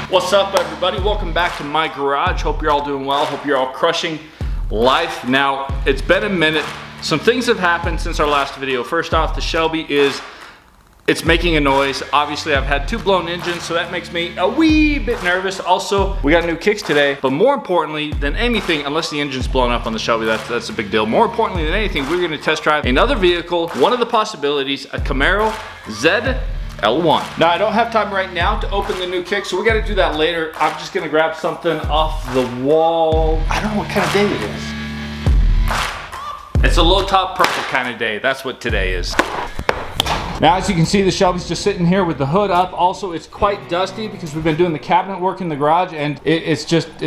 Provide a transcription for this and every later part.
What's up, everybody? Welcome back to my garage. Hope you're all doing well. Hope you're all crushing life. Now, it's been a minute. Some things have happened since our last video. First off, the Shelby it's making a noise. Obviously, I've had 2 blown engines, so that makes me a wee bit nervous. Also, we got new kicks today, but more importantly than anything, unless the engine's blown up on the Shelby, that's a big deal. More importantly than anything, we're gonna test drive another vehicle, one of the possibilities, a Camaro ZL1. Now, I don't have time right now to open the new kick, so we gotta do that later. I'm just gonna grab something off the wall. I don't know what kind of day it is. It's a low top purple kind of day. That's what today is. Now, as you can see, the Shelby's just sitting here with the hood up. Also, it's quite dusty because we've been doing the cabinet work in the garage, and it's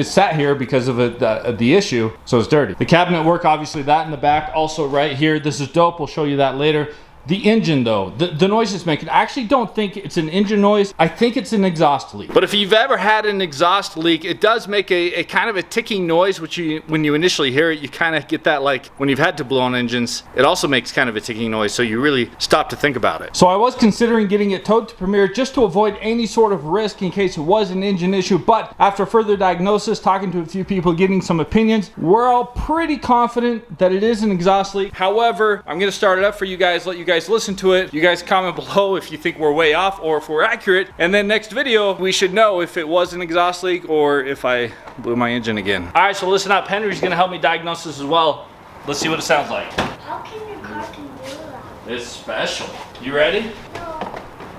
sat here because of the issue, so it's dirty. The cabinet work, obviously, that in the back. Also right here, this is dope. We'll show you that later. The engine, though, the noise it's making, I actually don't think it's an engine noise. I think it's an exhaust leak. But if you've ever had an exhaust leak, it does make a kind of a ticking noise, which when you initially hear it, you kind of get that, like when you've had to blow on engines, it also makes kind of a ticking noise, so you really stop to think about it. So I was considering getting it towed to Premier just to avoid any sort of risk in case it was an engine issue, but after further diagnosis, talking to a few people, getting some opinions, we're all pretty confident that it is an exhaust leak. However, I'm gonna start it up for you guys, let you guys listen to it. You guys comment below if you think we're way off or if we're accurate, and then next video we should know if it was an exhaust leak or if I blew my engine again. All right, so listen up. Henry's gonna help me diagnose this as well. Let's see what it sounds like. How can your car can do that? It's special. You ready? No.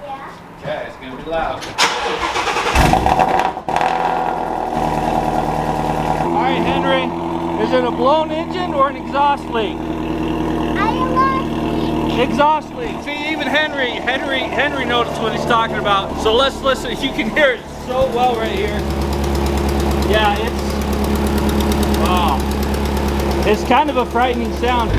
Yeah. Okay, it's gonna be loud. All right, Henry, is it a blown engine or an exhaust leak? Exhaust leak. See, even Henry noticed what he's talking about. So let's listen. You can hear it so well right here. Yeah, it's kind of a frightening sound.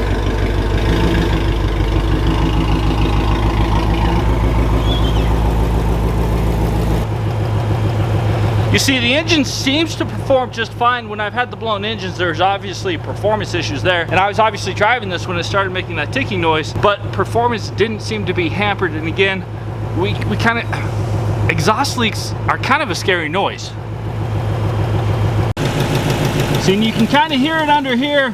You see, the engine seems to perform just fine. When I've had the blown engines, there's obviously performance issues there. And I was obviously driving this when it started making that ticking noise, but performance didn't seem to be hampered. And again, we kind of, exhaust leaks are kind of a scary noise. See, and you can kind of hear it under here,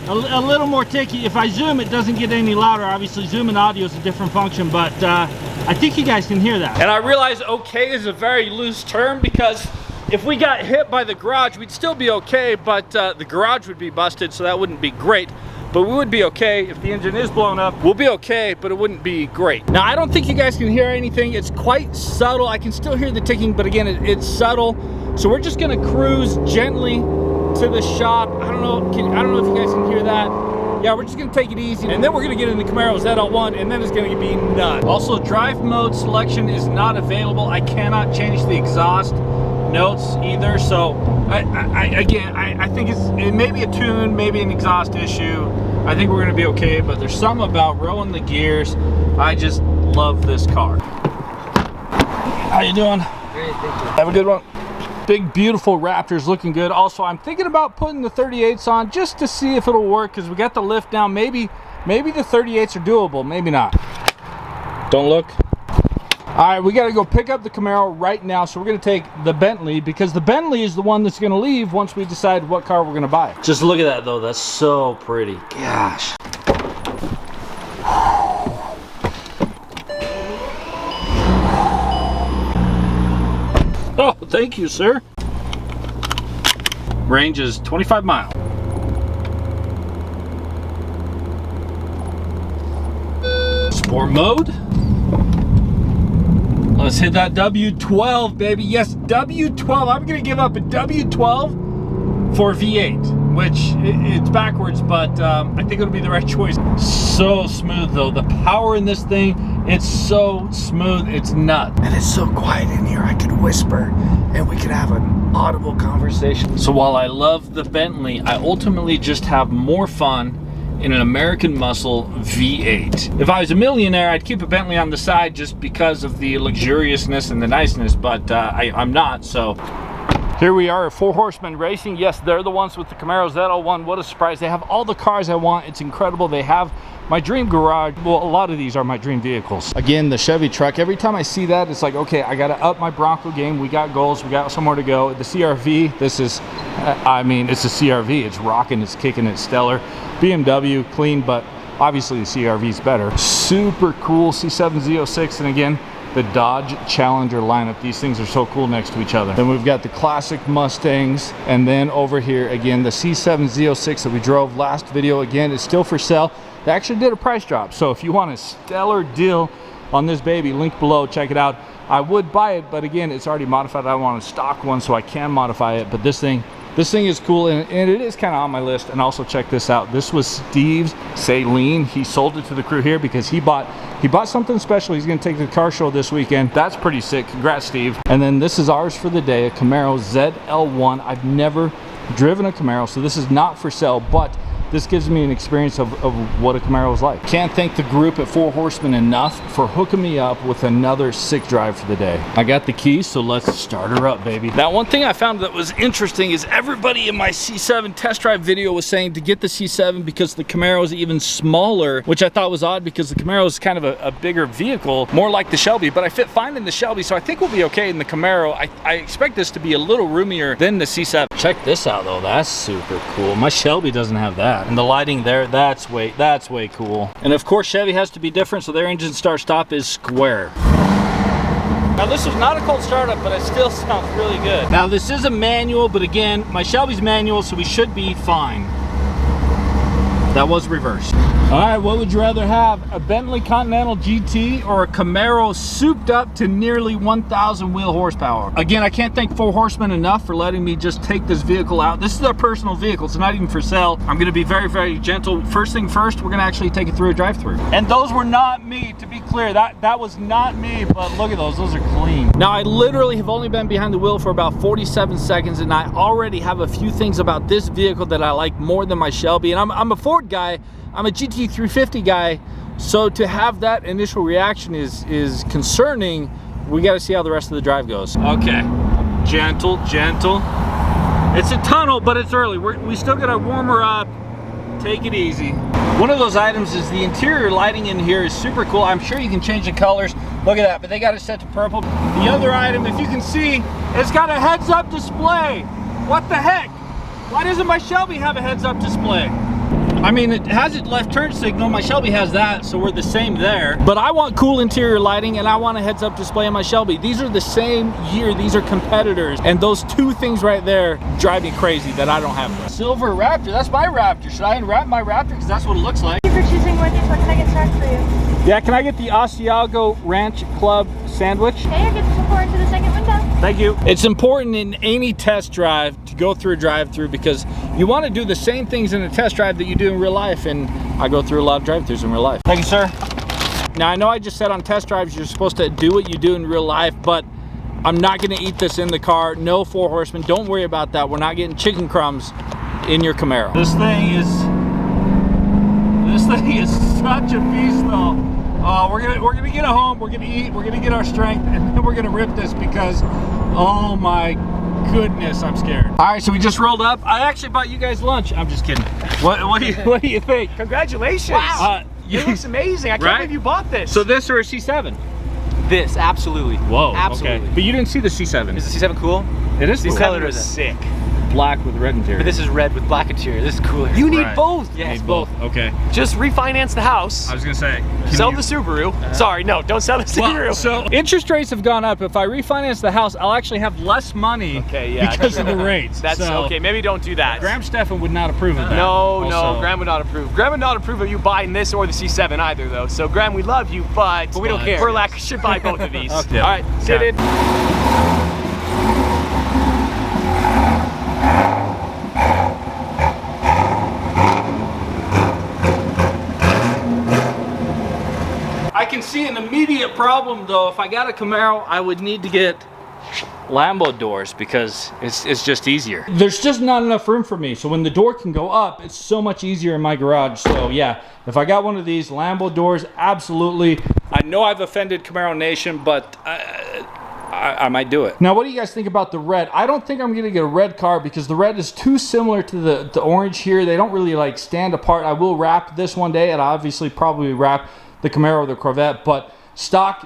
a little more ticky. If I zoom, it doesn't get any louder. Obviously, zoom and audio is a different function, but I think you guys can hear that. And I realize okay is a very loose term because if we got hit by the garage, we'd still be okay, but the garage would be busted, so that wouldn't be great. But we would be okay. If the engine is blown up, we'll be okay, but it wouldn't be great. Now, I don't think you guys can hear anything. It's quite subtle. I can still hear the ticking, but again, it's subtle. So we're just gonna cruise gently to the shop. I don't know if you guys can hear that. Yeah, we're just gonna take it easy, and then we're gonna get in the Camaro ZL1, and then it's gonna be nuts. Also, drive mode selection is not available. I cannot change the exhaust notes either, so I think it may be a tune, maybe an exhaust issue. I think we're gonna be okay, but there's something about rolling the gears. I just love this car. How you doing? Great, thank you. Have a good one. Big, beautiful Raptor's looking good. Also, I'm thinking about putting the 38s on just to see if it'll work, because we got the lift down. Maybe the 38s are doable, maybe not. Don't look. All right, we got to go pick up the Camaro right now, so we're going to take the Bentley, because the Bentley is the one that's going to leave once we decide what car we're going to buy. Just look at that, though. That's so pretty. Gosh. Oh, thank you, sir. Range is 25 miles. Sport mode. Let's hit that W12, baby. Yes, W12. I'm gonna give up a W12 for V8, which it's backwards, but I think it'll be the right choice. So smooth, though. The power in this thing, it's so smooth, it's nuts. And it's so quiet in here, I could whisper and we could have an audible conversation. So while I love the Bentley, I ultimately just have more fun in an American Muscle V8. If I was a millionaire, I'd keep a Bentley on the side just because of the luxuriousness and the niceness, but I'm not, so Here we are at Four Horsemen Racing. Yes, they're the ones with the Camaro Z01. What a surprise. They have all the cars I want. It's incredible. They have my dream garage. Well, a lot of these are my dream vehicles. Again, the Chevy truck. Every time I see that, it's like, okay, I got to up my Bronco game. We got goals. We got somewhere to go. The CRV, this is, I mean, it's a CRV. It's rocking. It's kicking. It's stellar. BMW, clean, but obviously the CRV is better. Super cool C7 Z06. And again, the Dodge Challenger lineup. These things are so cool next to each other. Then we've got the classic Mustangs, and then over here again the C7 Z06 that we drove last video. Again, it's still for sale. They actually did a price drop, so if you want a stellar deal on this baby, link below, check it out. I would buy it, but again, it's already modified. I want a stock one so I can modify it, but this thing is cool, and it is kind of on my list. And also check this out. This was Steve's Saline. He sold it to the crew here because he bought something special. He's going to take to the car show this weekend. That's pretty sick. Congrats, Steve. And then this is ours for the day, a Camaro ZL1. I've never driven a Camaro, so this is not for sale, but this gives me an experience of what a Camaro is like. Can't thank the group at Four Horsemen enough for hooking me up with another sick drive for the day. I got the keys, so let's start her up, baby. Now, one thing I found that was interesting is everybody in my C7 test drive video was saying to get the C7 because the Camaro is even smaller, which I thought was odd because the Camaro is kind of a bigger vehicle, more like the Shelby, but I fit fine in the Shelby, so I think we'll be okay in the Camaro. I expect this to be a little roomier than the C7. Check this out, though. That's super cool. My Shelby doesn't have that. And the lighting there, that's way cool. And of course, Chevy has to be different, so their engine start-stop is square. Now, this was not a cold startup, but it still sounds really good. Now, this is a manual, but again, my Shelby's manual, so we should be fine. That was reversed. All right, what would you rather have? A Bentley Continental GT or a Camaro souped up to nearly 1,000 wheel horsepower? Again, I can't thank Four Horsemen enough for letting me just take this vehicle out. This is a personal vehicle. It's not even for sale. I'm gonna be very, very gentle. First thing first, we're gonna actually take it through a drive-through. And those were not me, to be clear. That was not me, but look at those. Those are clean. Now, I literally have only been behind the wheel for about 47 seconds, and I already have a few things about this vehicle that I like more than my Shelby. And I'm a Ford guy. I'm a GT350 guy, so to have that initial reaction is concerning. We got to see how the rest of the drive goes. Okay, gentle. It's a tunnel, but it's early. We still got to warm her up. Take it easy. One of those items is the interior lighting in here is super cool. I'm sure you can change the colors. Look at that, but they got it set to purple. The other item, if you can see, it's got a heads-up display. What the heck? Why doesn't my Shelby have a heads-up display? I mean, it has its left turn signal. My Shelby has that, so we're the same there. But I want cool interior lighting, and I want a heads-up display on my Shelby. These are the same year. These are competitors. And those two things right there drive me crazy that I don't have them. Silver Raptor. That's my Raptor. Should I unwrap my Raptor? Because that's what it looks like. Thank you for choosing Wendy's. What can I get started for you? Yeah, can I get the Asiago Ranch Club sandwich? Okay, I get to forward to the second window. Thank you. It's important in any test drive to go through a drive-through because you want to do the same things in a test drive that you do in real life, and I go through a lot of drive-throughs in real life. Thank you, sir. Now, I know I just said on test drives you're supposed to do what you do in real life, but I'm not going to eat this in the car. No Four Horsemen. Don't worry about that. We're not getting chicken crumbs in your Camaro. This thing is such a beast, though. We're gonna get a home, we're gonna eat, we're gonna get our strength, and then we're gonna rip this because, oh my goodness, I'm scared. All right, so we just rolled up. I actually bought you guys lunch. I'm just kidding. What do you think? Congratulations! Wow, it looks amazing. I can't believe you bought this. So this or a C7? This, absolutely. Whoa, absolutely. Okay. But you didn't see the C7. Is the C7 cool? It is. The cool. color is sick. Black with red interior. But this is red with black interior. This is cooler. You need both. Yes, both. Okay. Just refinance the house. I was gonna say. Sell the Subaru. Sorry, no, don't sell the Subaru. Well, so interest rates have gone up. If I refinance the house, I'll actually have less money. Okay, yeah. Because of the rates. That's okay. Maybe don't do that. Graham Stephan would not approve of that. No, Graham would not approve. Graham would not approve of you buying this or the C7 either, though. So Graham, we love you, but we don't care. Burlacher should buy both of these. Okay. All right, sit in. I can see an immediate problem though. If I got a Camaro, I would need to get Lambo doors because it's just easier. There's just not enough room for me. So when the door can go up, it's so much easier in my garage. So yeah, if I got one of these Lambo doors, absolutely. I know I've offended Camaro Nation, but I might do it. Now, what do you guys think about the red? I don't think I'm gonna get a red car because the red is too similar to the orange here. They don't really like stand apart. I will wrap this one day, and I obviously probably wrap the Camaro or the Corvette, but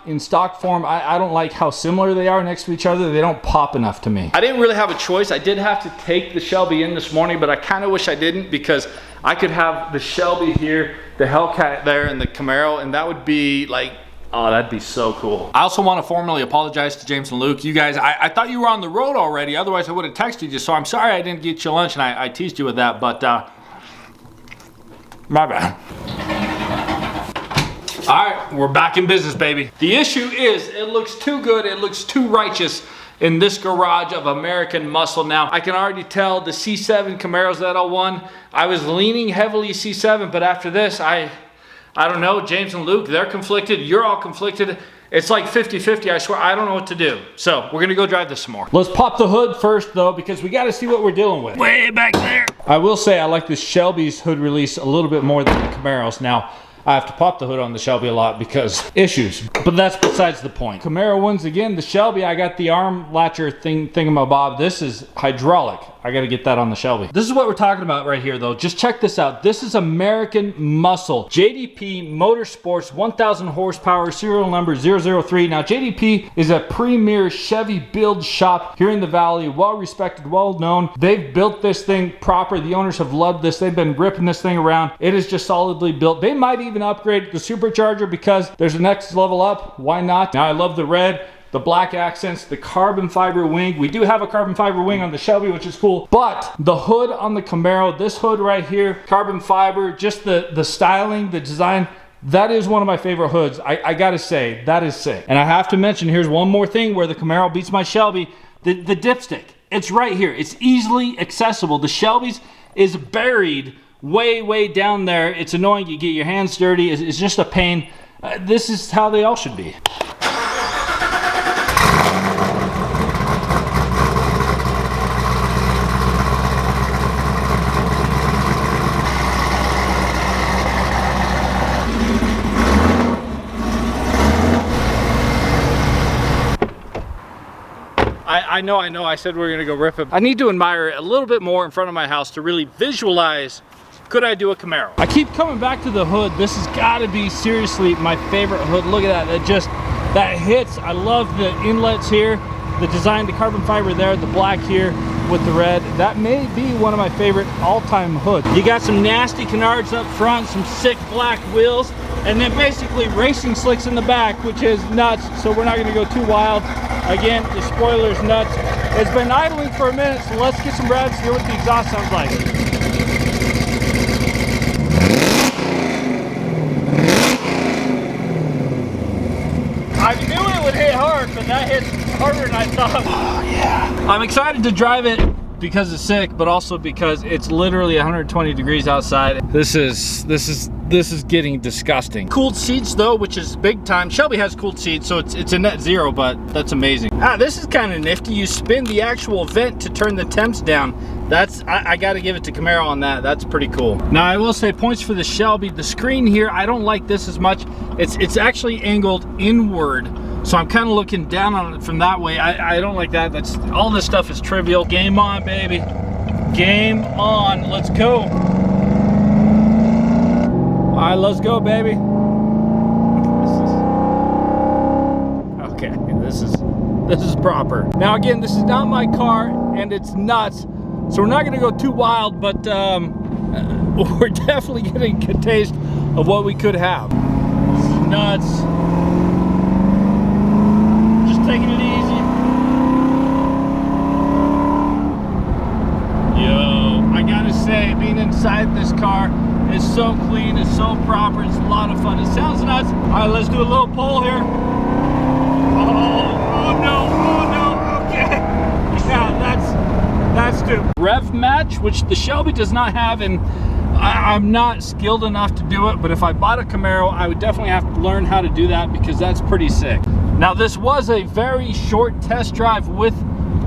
in stock form, I don't like how similar they are next to each other. They don't pop enough to me. I didn't really have a choice. I did have to take the Shelby in this morning, but I kind of wish I didn't, because I could have the Shelby here, the Hellcat there, and the Camaro, and that would be like, oh, that'd be so cool. I also want to formally apologize to James and Luke. You guys, I thought you were on the road already. Otherwise, I would have texted you. So I'm sorry I didn't get you lunch, and I teased you with that, but my bad. All right, we're back in business, baby. The issue is it looks too good. It looks too righteous in this garage of American muscle. Now, I can already tell the C7 Camaros that I won. I was leaning heavily C7, but after this, I don't know, James and Luke, they're conflicted. You're all conflicted. It's like 50-50, I swear. I don't know what to do. So we're gonna go drive this some more. Let's pop the hood first though, because we gotta see what we're dealing with. Way back there. I will say I like the Shelby's hood release a little bit more than the Camaros. Now, I have to pop the hood on the Shelby a lot because issues, but that's besides the point. Camaro wins again. The Shelby, I got the arm latcher thingamabob. This is hydraulic. I got to get that on the Shelby. This is what we're talking about right here though. Just check this out. This is American muscle. JDP Motorsports, 1,000 horsepower, serial number 003. Now JDP is a premier Chevy build shop here in the Valley. Well respected, well known. They've built this thing proper. The owners have loved this. They've been ripping this thing around. It is just solidly built. They might even upgrade the supercharger because there's a next level up. Why not? Now I love the red, the black accents, the carbon fiber wing. We do have a carbon fiber wing on the Shelby, which is cool, but the hood on the Camaro, this hood right here, carbon fiber, just the styling, the design, that is one of my favorite hoods. I gotta say, that is sick. And I have to mention, here's one more thing where the Camaro beats my Shelby, the dipstick. It's right here. It's easily accessible. The Shelby's is buried way down there. It's annoying. You get your hands dirty. It's just a pain. This is how they all should be. I know, I said we were gonna go rip it. I need to admire it a little bit more in front of my house to really visualize, could I do a Camaro? I keep coming back to the hood. This has gotta be seriously my favorite hood. Look at that, that hits. I love the inlets here, the design, the carbon fiber there, the black here with the red. That may be one of my favorite all-time hoods. You got some nasty canards up front, some sick black wheels, and then basically racing slicks in the back, which is nuts, so we're not gonna go too wild. Again, the spoiler's nuts. It's been idling for a minute, so let's get some revs, hear what the exhaust sounds like. I knew it would hit hard, but that hits harder than I thought. Oh yeah. I'm excited to drive it because it's sick, but also because it's literally 120 degrees outside. This is getting disgusting. Cooled seats though, which is big time. Shelby has cooled seats, so it's a net zero, but that's amazing. This is kind of nifty. You spin the actual vent to turn the temps down. I gotta give it to Camaro on that. That's pretty cool. Now I will say points for the Shelby. The screen here, I don't like this as much. It's actually angled inward, so I'm kind of looking down on it from that way. I don't like that. That's all this stuff is trivial. Game on, baby. Game on. Let's go. All right, let's go, baby. Okay, this is proper. Now again, this is not my car, and it's nuts. So we're not gonna go too wild, but we're definitely getting a taste of what we could have. This is nuts. Just taking it easy. Yo, I gotta say, being inside this car is so clean, it's so proper, it's a lot of fun. It sounds nuts. All right, let's do a little pull here. Oh no, okay. Yeah, that's stupid. Rev match, which the Shelby does not have, and I'm not skilled enough to do it, but if I bought a Camaro, I would definitely have to learn how to do that because that's pretty sick. Now, this was a very short test drive with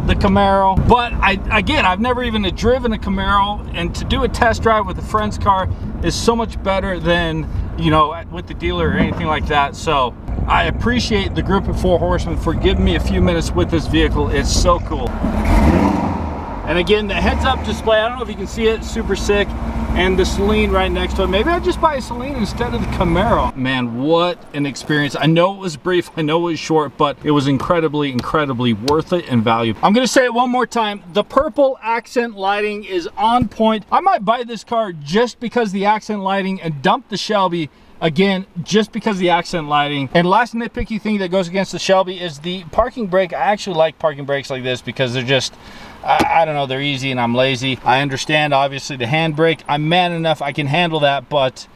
the Camaro, but I've never even driven a Camaro, and to do a test drive with a friend's car is so much better than, you know, with the dealer or anything like that. So I appreciate the group of 4 Horsemen for giving me a few minutes with this vehicle. It's so cool. And again, the heads-up display, I don't know if you can see it, super sick. And the Celine right next to it. Maybe I'd just buy a Celine instead of the Camaro. Man, what an experience. I know it was brief, I know it was short, but it was incredibly, incredibly worth it and valuable. I'm gonna say it one more time. The purple accent lighting is on point. I might buy this car just because the accent lighting and dump the Shelby again, just because the accent lighting. And last nitpicky thing that goes against the Shelby is the parking brake. I actually like parking brakes like this because they're just, I don't know, they're easy and I'm lazy. I understand obviously the handbrake. I'm man enough, I can handle that, but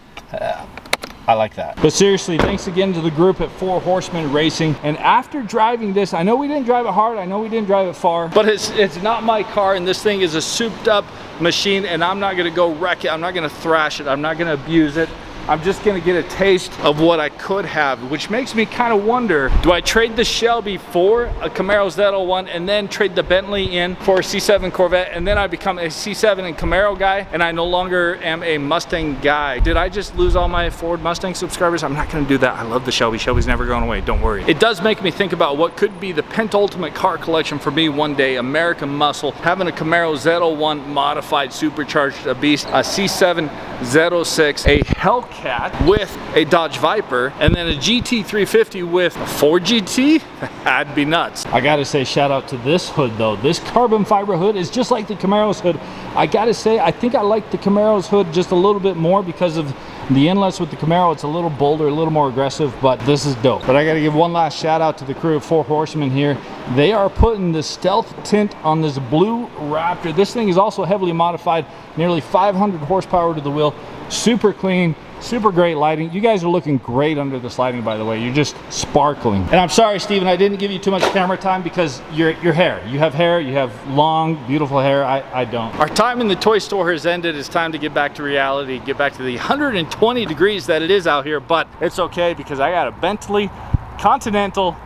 I like that. But seriously, thanks again to the group at 4 Horsemen Racing. And after driving this, I know we didn't drive it hard, I know we didn't drive it far, but it's not my car, and this thing is a souped up machine, and I'm not gonna go wreck it, I'm not gonna thrash it, I'm not gonna abuse it. I'm just gonna get a taste of what I could have, which makes me kind of wonder, do I trade the Shelby for a Camaro Z01 and then trade the Bentley in for a C7 Corvette, and then I become a C7 and Camaro guy, and I no longer am a Mustang guy? Did I just lose all my Ford Mustang subscribers? I'm not gonna do that. I love the Shelby. Shelby's never going away, don't worry. It does make me think about what could be the penultimate car collection for me one day. American muscle, having a Camaro Z01 modified, supercharged, a beast, a C7 Z06, a Hellcat with a Dodge Viper, and then a GT350 with a Ford GT. That'd be nuts. I gotta say, shout out to this hood though. This carbon fiber hood is just like the Camaro's hood. I gotta say, I think I like the Camaro's hood just a little bit more because of the inlets with the Camaro. It's a little bolder, a little more aggressive, but this is dope. But I gotta give one last shout out to the crew of 4 Horsemen here. They are putting the stealth tint on this blue Raptor. This thing is also heavily modified, nearly 500 horsepower to the wheel, super clean, super great lighting. You guys are looking great under this lighting, by the way. You're just sparkling. And I'm sorry, Steven, I didn't give you too much camera time because your hair. You have hair, you have long, beautiful hair. I don't. Our time in the toy store has ended. It's time to get back to reality, get back to the 120 degrees that it is out here, but it's okay because I got a Bentley Continental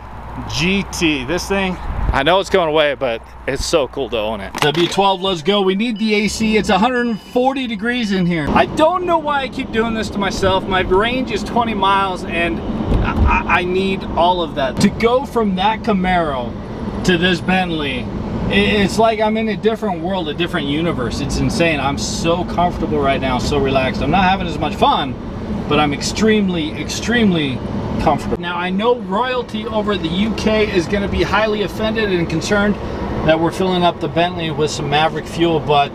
GT. This thing, I know it's going away, but it's so cool to own it. W12, let's go. We need the AC. It's 140 degrees in here. I don't know why I keep doing this to myself. My range is 20 miles and I need all of that. To go from that Camaro to this Bentley, it's like I'm in a different world, a different universe. It's insane. I'm so comfortable right now, so relaxed. I'm not having as much fun, but I'm extremely, extremely comfortable. Now I know royalty over the UK is going to be highly offended and concerned that we're filling up the Bentley with some Maverick fuel, but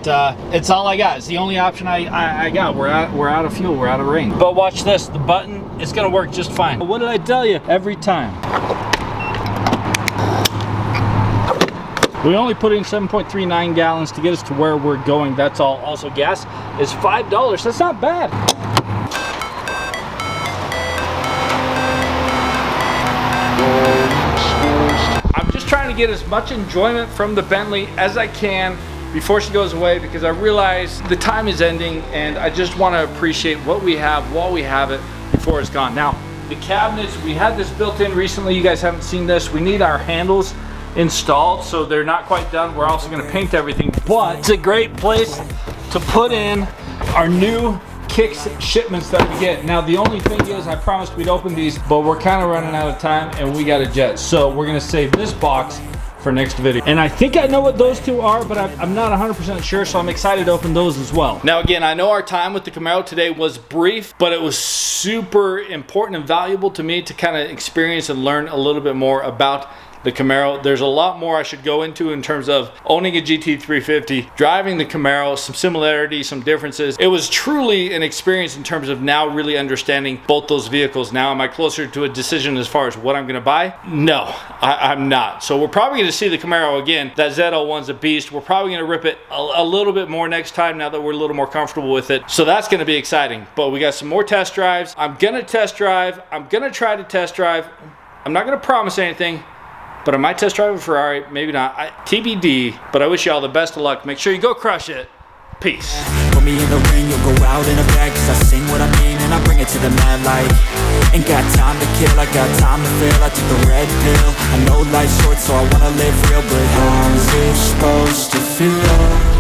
it's all I got. It's the only option I got. We're out of fuel, we're out of range. But watch this, the button is going to work just fine. What did I tell you? Every time. We only put in 7.39 gallons to get us to where we're going, that's all. Also gas is $5, that's not bad. Trying to get as much enjoyment from the Bentley as I can before she goes away, because I realize the time is ending and I just want to appreciate what we have while we have it before it's gone. Now the cabinets, we had this built in recently. You guys haven't seen this. We need our handles installed, so they're not quite done. We're also going to paint everything, but it's a great place to put in our new kicks shipments that we get. Now the only thing is, I promised we'd open these, but we're kind of running out of time and we got a jet, so we're gonna save this box for next video. And I think I know what those two are, but I'm not 100% sure, so I'm excited to open those as well. Now again, I know our time with the Camaro today was brief, but it was super important and valuable to me to kind of experience and learn a little bit more about the Camaro. There's a lot more I should go into in terms of owning a GT350, driving the Camaro, some similarities, some differences. It was truly an experience in terms of now really understanding both those vehicles. Now, am I closer to a decision as far as what I'm gonna buy? No, I'm not. So we're probably gonna see the Camaro again. That Z01's a beast. We're probably gonna rip it a little bit more next time now that we're a little more comfortable with it. So that's gonna be exciting. But we got some more test drives. I'm gonna test drive. I'm gonna try to test drive. I'm not gonna promise anything, but I might test drive a Ferrari, maybe not. TBD, but I wish you all the best of luck. Make sure you go crush it. Peace. Put me in the ring, you'll go out in a bag, cause I sing what I mean and I bring it to the mad light. Ain't got time to kill, I got time to feel. I took the red pill. I know life's short, so I wanna live real, but how's it supposed to feel?